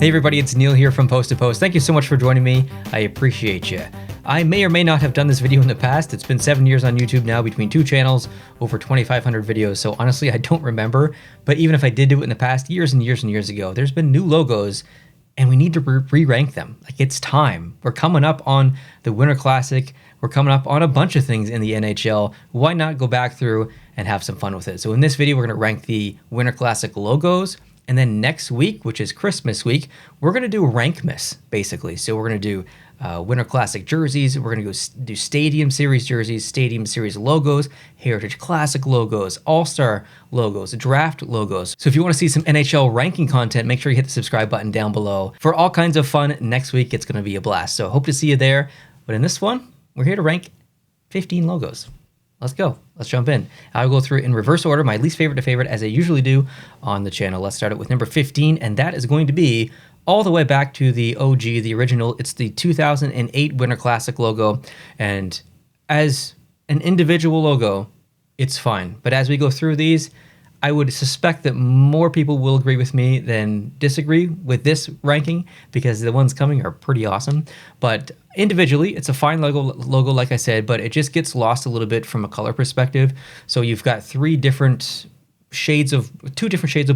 Hey everybody, it's Neil here from Post to Post. Thank you so much for joining me. I appreciate you. I may or may not have done this video in the past. It's been 7 years on YouTube now between two channels, over 2,500 videos. So honestly, I don't remember. But even if I did do it in the past, years and years and years ago, there's been new logos and we need to re-rank them. Like, it's time. We're coming up on the Winter Classic. We're coming up on a bunch of things in the NHL. Why not go back through and have some fun with it? So in this video, we're going to rank the Winter Classic logos. And then next week, which is Christmas week, we're going to do Rankmas, basically. So we're going to do Winter Classic jerseys. We're going to do Stadium Series jerseys, Stadium Series logos, Heritage Classic logos, All-Star logos, Draft logos. So if you want to see some NHL ranking content, make sure you hit the subscribe button down below. For all kinds of fun next week, it's going to be a blast. So hope to see you there. But in this one, we're here to rank 15 logos. Let's go. Let's jump in. I'll go through in reverse order, my least favorite to favorite, as I usually do on the channel. Let's start it with number 15, and that is going to be all the way back to the OG, the original. It's the 2008 Winter Classic logo, and as an individual logo, it's fine. But as we go through these, I would suspect that more people will agree with me than disagree with this ranking, because the ones coming are pretty awesome. But individually, it's a fine logo, like I said, but it just gets lost a little bit from a color perspective. So you've got two different shades of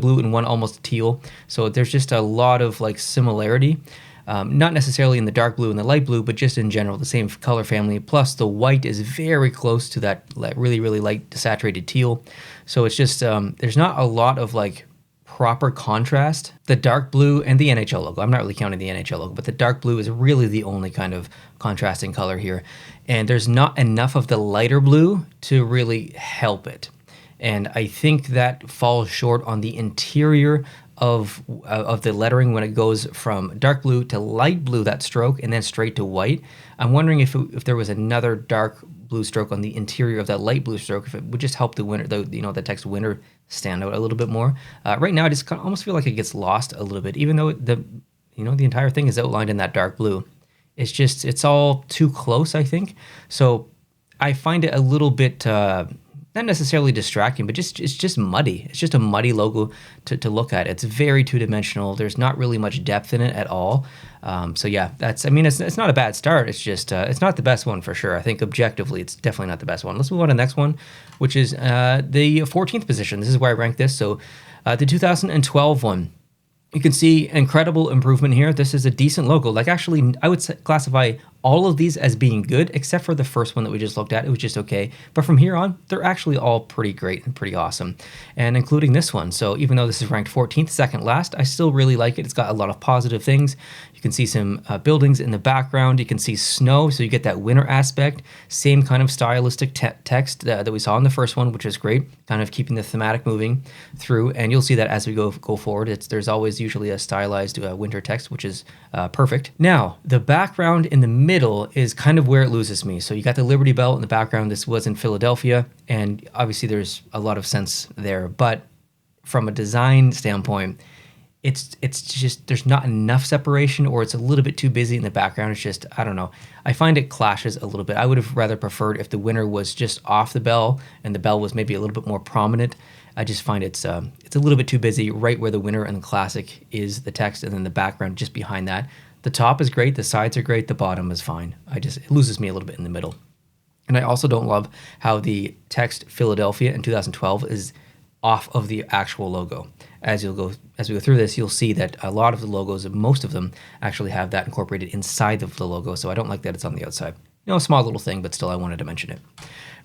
blue and one almost teal. So there's just a lot of like similarity. Not necessarily in the dark blue and the light blue, but just in general, the same color family. Plus the white is very close to that really, really light saturated teal. So it's just, there's not a lot of like proper contrast. The dark blue and the NHL logo, I'm not really counting the NHL logo, but the dark blue is really the only kind of contrasting color here. And there's not enough of the lighter blue to really help it. And I think that falls short on the interior of the lettering when it goes from dark blue to light blue, that stroke, and then straight to white. I'm wondering if there was another dark blue stroke on the interior of that light blue stroke, if it would just help the text winter stand out a little bit more. Right now, I just almost feel like it gets lost a little bit, even though the entire thing is outlined in that dark blue. It's all too close, I think. So I find it a little bit not necessarily distracting, but it's just muddy. It's just a muddy logo to look at. It's very two-dimensional. There's not really much depth in it at all. So yeah, it's not a bad start. It's just it's not the best one for sure. I think objectively, it's definitely not the best one. Let's move on to the next one, which is the 14th position. This is where I rank this. So the 2012 one. You can see incredible improvement here. This is a decent logo. Like, actually, I would classify all of these as being good, except for the first one that we just looked at. It was just okay. But from here on, they're actually all pretty great and pretty awesome, and including this one. So even though this is ranked 14th, second last, I still really like it. It's got a lot of positive things. You can see some buildings in the background. You can see snow, so you get that winter aspect. Same kind of stylistic text that we saw in the first one, which is great, kind of keeping the thematic moving through. And you'll see that as we go forward. There's always usually a stylized winter text, which is perfect. Now, the background in the middle is kind of where it loses me. So you got the Liberty Bell in the background. This was in Philadelphia, and obviously there's a lot of sense there. But from a design standpoint, it's just there's not enough separation, or it's a little bit too busy in the background. It's just, I don't know. I find it clashes a little bit. I would have rather preferred if the winter was just off the bell and the bell was maybe a little bit more prominent. I just find it's a little bit too busy right where the winter and the classic is the text, and then the background just behind that. The top is great, the sides are great, the bottom is fine. It loses me a little bit in the middle. And I also don't love how the text Philadelphia in 2012 is off of the actual logo. As we go through this, you'll see that a lot of the logos, most of them, actually have that incorporated inside of the logo. So I don't like that it's on the outside. A small little thing, but still I wanted to mention it.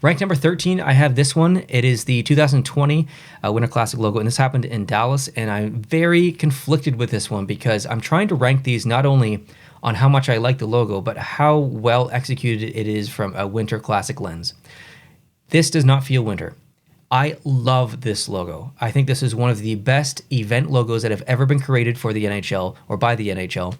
Ranked number 13, I have this one. It is the 2020 Winter Classic logo, and this happened in Dallas, and I'm very conflicted with this one because I'm trying to rank these not only on how much I like the logo, but how well executed it is from a Winter Classic lens. This does not feel winter. I love this logo. I think this is one of the best event logos that have ever been created for the NHL, or by the NHL,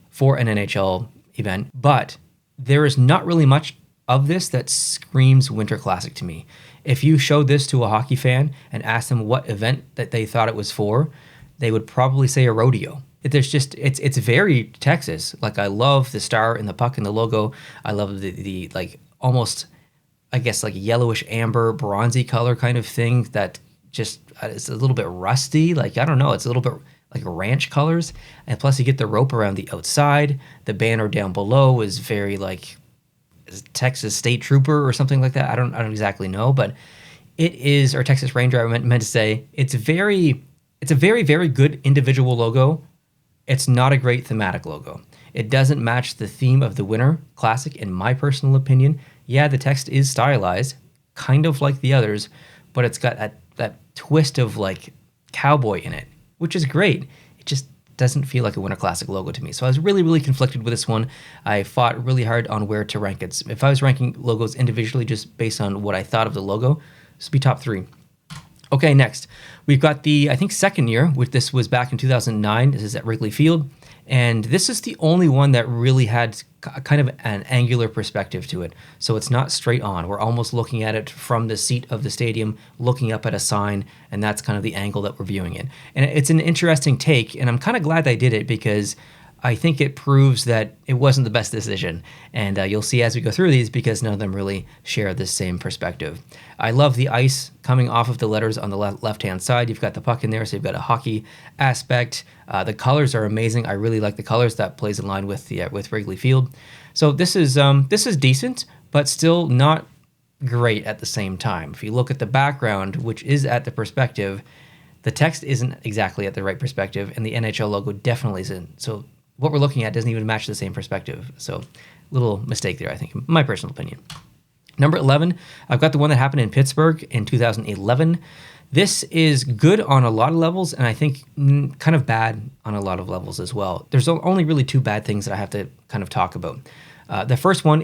for an NHL event, but there is not really much of this that screams Winter Classic to me. If you showed this to a hockey fan and asked them what event that they thought it was for, they would probably say a rodeo. It's very Texas. Like, I love the star and the puck and the logo. I love the like almost, I guess, like yellowish amber bronzy color kind of thing that just it's a little bit rusty. Like, I don't know, it's a little bit like ranch colors. And plus you get the rope around the outside. The banner down below is very like Texas State Trooper or something like that. I don't exactly know, but it is, or Texas Ranger, I meant to say. It's a very, very good individual logo. It's not a great thematic logo. It doesn't match the theme of the Winter Classic, in my personal opinion. Yeah, the text is stylized, kind of like the others, but it's got that twist of like cowboy in it, which is great. It just doesn't feel like a Winter Classic logo to me. So I was really, really conflicted with this one. I fought really hard on where to rank it. If I was ranking logos individually just based on what I thought of the logo, this would be top 3. Okay, next. We've got the, I think, second year, which this was back in 2009. This is at Wrigley Field. And this is the only one that really had kind of an angular perspective to it. So it's not straight on. We're almost looking at it from the seat of the stadium, looking up at a sign, and that's kind of the angle that we're viewing it. And it's an interesting take, and I'm kind of glad they did it because I think it proves that it wasn't the best decision. And you'll see as we go through these, because none of them really share the same perspective. I love the ice coming off of the letters on the left-hand side. You've got the puck in there, so you've got a hockey aspect. The colors are amazing. I really like the colors. That plays in line with the with Wrigley Field. So this is decent, but still not great at the same time. If you look at the background, which is at the perspective, the text isn't exactly at the right perspective, and the NHL logo definitely isn't. So what we're looking at doesn't even match the same perspective. So little mistake there, I think, in my personal opinion. Number 11, I've got the one that happened in Pittsburgh in 2011. This is good on a lot of levels, and I think kind of bad on a lot of levels as well. There's only really 2 bad things that I have to kind of talk about. The first one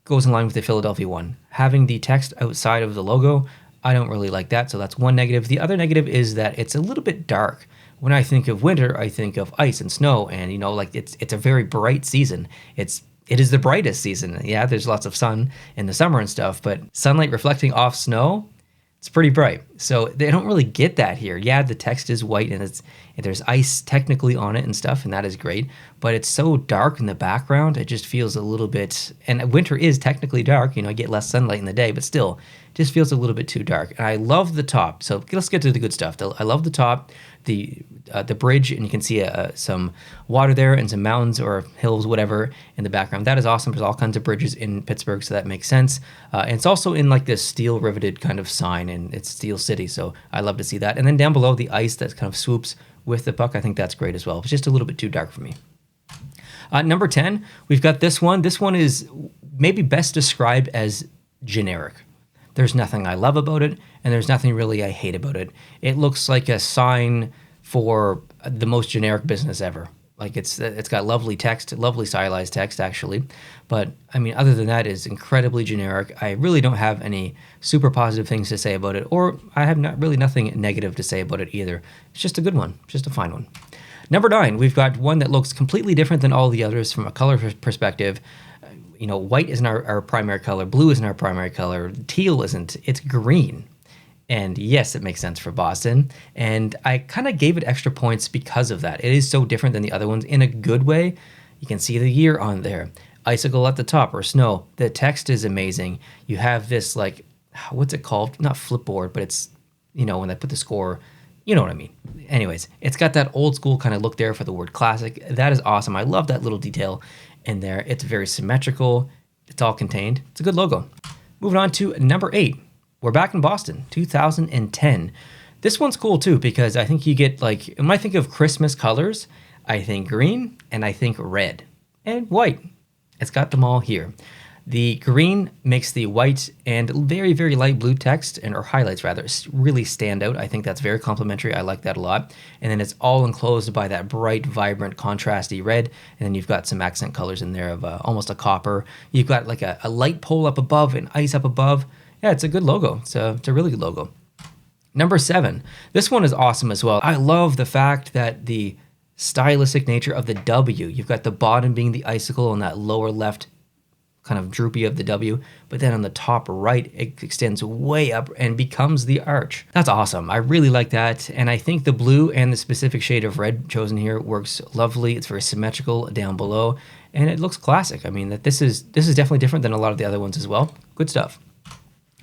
goes in line with the Philadelphia one. Having the text outside of the logo, I don't really like that, so that's one negative. The other negative is that it's a little bit dark. When I think of winter, I think of ice and snow, and like it's a very bright season. It is the brightest season. Yeah, there's lots of sun in the summer and stuff, but sunlight reflecting off snow, it's pretty bright. So they don't really get that here. Yeah, the text is white and there's ice technically on it and stuff, and that is great, but it's so dark in the background, it just feels a little bit, and winter is technically dark, I get less sunlight in the day, but still, it just feels a little bit too dark. And I love the top, so let's get to the good stuff. I love the top, the bridge, and you can see some water there and some mountains or hills, whatever, in the background. That is awesome. There's all kinds of bridges in Pittsburgh, so that makes sense. And it's also in like this steel riveted kind of sign, and it's Steel City, so I love to see that. And then down below, the ice that kind of swoops with the puck, I think that's great as well. It's just a little bit too dark for me. Number 10, we've got this one. This one is maybe best described as generic. There's nothing I love about it, and there's nothing really I hate about it. It looks like a sign for the most generic business ever. Like it's got lovely text, lovely stylized text actually, but I mean other than that, it's incredibly generic. I really don't have any super positive things to say about it, or I have nothing negative to say about it either. It's just a good one, just a fine one. Number 9, we've got one that looks completely different than all the others from a color perspective. White isn't our primary color, blue isn't our primary color, teal isn't, it's green. And yes, it makes sense for Boston. And I kind of gave it extra points because of that. It is so different than the other ones in a good way. You can see the year on there. Icicle at the top, or snow. The text is amazing. You have this, like, what's it called? Not flipboard, but it's, when they put the score, you know what I mean. Anyways, it's got that old school kind of look there for the word classic. That is awesome. I love that little detail in there. It's very symmetrical. It's all contained. It's a good logo. Moving on to number 8. We're back in Boston, 2010. This one's cool too, because I think you get when I think of Christmas colors, I think green and I think red and white. It's got them all here. The green makes the white and very, very light blue text, or highlights rather, really stand out. I think that's very complimentary. I like that a lot. And then it's all enclosed by that bright, vibrant, contrasty red. And then you've got some accent colors in there of almost a copper. You've got like a light pole up above and ice up above. Yeah, it's a good logo. It's a really good logo. Number 7. This one is awesome as well. I love the fact that the stylistic nature of the W, you've got the bottom being the icicle and that lower left kind of droopy of the W, but then on the top right, it extends way up and becomes the arch. That's awesome. I really like that. And I think the blue and the specific shade of red chosen here works lovely. It's very symmetrical down below, and it looks classic. I mean, this is definitely different than a lot of the other ones as well. Good stuff.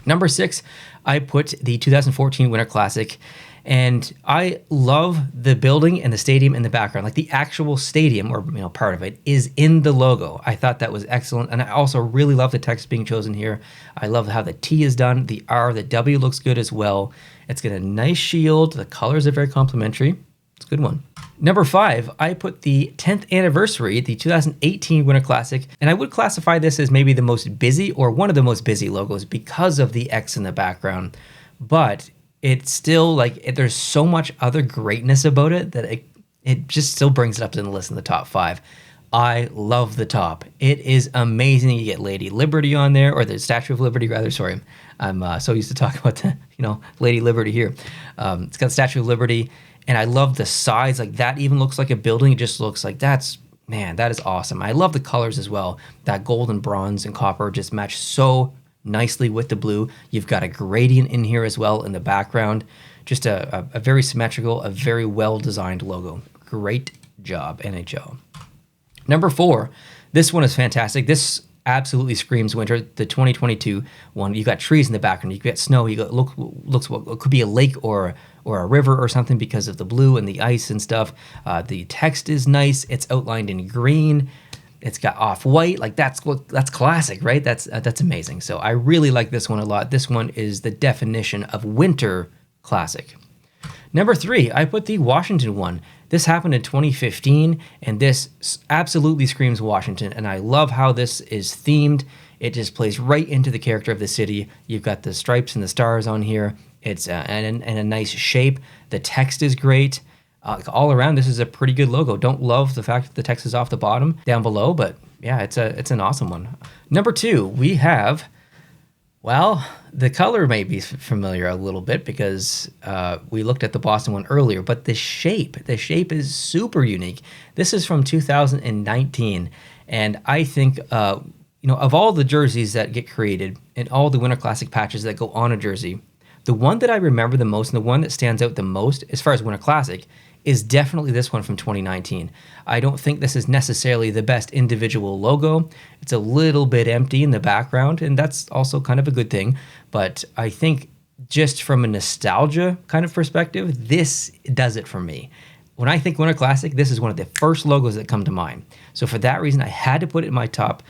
Number 6, I put the 2014 Winter Classic, And I love the building and the stadium in the background. Like the actual stadium, or part of it, is in the logo. I thought that was excellent. And I also really love the text being chosen here. I love how the T is done. The R, the W looks good as well. It's got a nice shield. The colors are very complementary. It's a good one. Number 5, I put the 10th anniversary, the 2018 Winter Classic, and I would classify this as maybe the most busy or one of the most busy logos because of the X in the background. But it's still like there's so much other greatness about it that it just still brings it up to the list in the top 5. I love the top. It is amazing. You get Lady Liberty on there, or the Statue of Liberty rather. Sorry, I'm so used to talking about the Lady Liberty here. It's got the Statue of Liberty, and I love the sides. Like that even looks like a building. It just looks like that is awesome. I love the colors as well. That gold and bronze and copper just match so nicely with the blue. You've got a gradient in here as well in the background. Just a very symmetrical, a very well-designed logo. Great job, NHL. Number 4, this one is fantastic. This absolutely screams winter. The 2022 one, you got trees in the background, you got snow, you got looks what could be a lake or a river or something because of the blue and the ice and stuff. The text is nice. It's outlined in green. It's got off-white, like that's classic, right? That's amazing. So I really like this one a lot. This one is the definition of winter classic. Number 3, I put the Washington one. This happened in 2015, and this absolutely screams Washington, and I love how this is themed. It just plays right into the character of the city. You've got the stripes and the stars on here. It's and a nice shape. The text is great. All around, this is a pretty good logo. Don't love the fact that the text is off the bottom down below, but yeah, it's an awesome one. Number 2, we have, well, the color may be familiar a little bit because we looked at the Boston one earlier, but the shape is super unique. This is from 2019, and I think of all the jerseys that get created and all the Winter Classic patches that go on a jersey, the one that I remember the most and the one that stands out the most as far as Winter Classic is definitely this one from 2019. I don't think this is necessarily the best individual logo. It's a little bit empty in the background, and that's also kind of a good thing. But I think just from a nostalgia kind of perspective, this does it for me. When I think Winter Classic, this is one of the first logos that come to mind. So for that reason, I had to put it in my top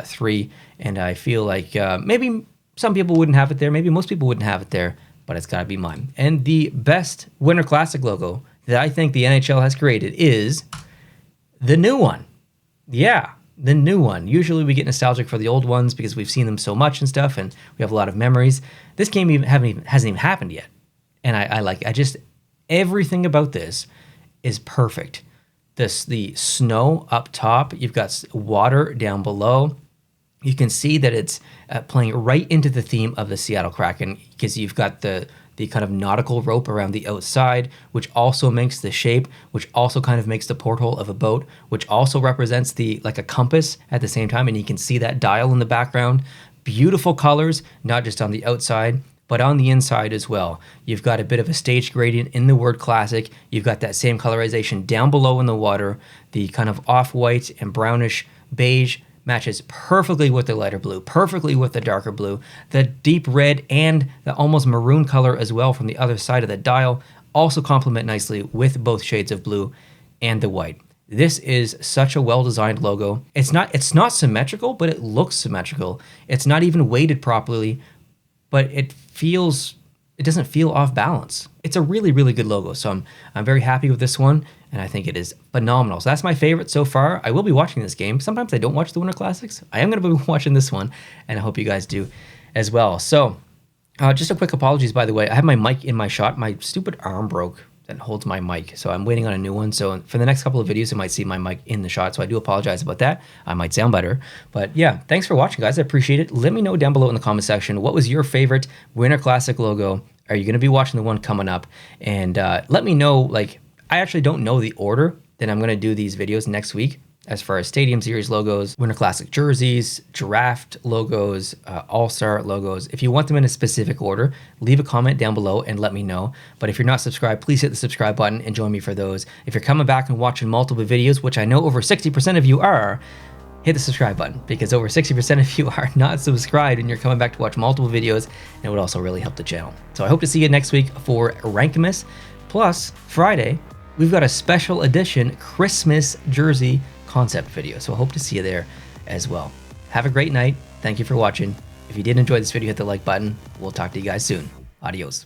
3, and I feel like maybe some people wouldn't have it there, maybe most people wouldn't have it there, but it's got to be mine. And the best Winter Classic logo that I think the NHL has created is the new one. Yeah, the new one. Usually we get nostalgic for the old ones because we've seen them so much and stuff, and we have a lot of memories. This game hasn't even happened yet, and I like it. Everything about this is perfect. The snow up top, you've got water down below. You can see that it's playing right into the theme of the Seattle Kraken because you've got the kind of nautical rope around the outside, which also makes the shape, which also kind of makes the porthole of a boat, which also represents like a compass at the same time, and you can see that dial in the background. Beautiful colors, not just on the outside, but on the inside as well. You've got a bit of a stage gradient in the word classic. You've got that same colorization down below in the water. The kind of off-white and brownish beige matches perfectly with the lighter blue, perfectly with the darker blue. The deep red and the almost maroon color as well from the other side of the dial also complement nicely with both shades of blue and the white. This is such a well-designed logo. It's not symmetrical, but it looks symmetrical. It's not even weighted properly, but it doesn't feel off balance. It's a really, really good logo. So I'm very happy with this one, and I think it is phenomenal. So that's my favorite so far. I will be watching this game. Sometimes I don't watch the Winter Classics. I am going to be watching this one, and I hope you guys do as well. So just a quick apologies, by the way. I have my mic in my shot. My stupid arm broke that holds my mic, so I'm waiting on a new one. So for the next couple of videos, you might see my mic in the shot, so I do apologize about that. I might sound better, but yeah, thanks for watching, guys. I appreciate it. Let me know down below in the comment section, what was your favorite Winter Classic logo? Are you going to be watching the one coming up? And let me know, like, I actually don't know the order that I'm going to do these videos next week as far as Stadium Series logos, Winter Classic jerseys, draft logos, all-star logos. If you want them in a specific order, leave a comment down below and let me know. But if you're not subscribed, please hit the subscribe button and join me for those. If you're coming back and watching multiple videos, which I know over 60% of you are, hit the subscribe button, because over 60% of you are not subscribed and you're coming back to watch multiple videos, and it would also really help the channel. So I hope to see you next week for Rankimus. Plus, Friday, we've got a special edition Christmas jersey concept video. So I hope to see you there as well. Have a great night. Thank you for watching. If you did enjoy this video, hit the like button. We'll talk to you guys soon. Adios.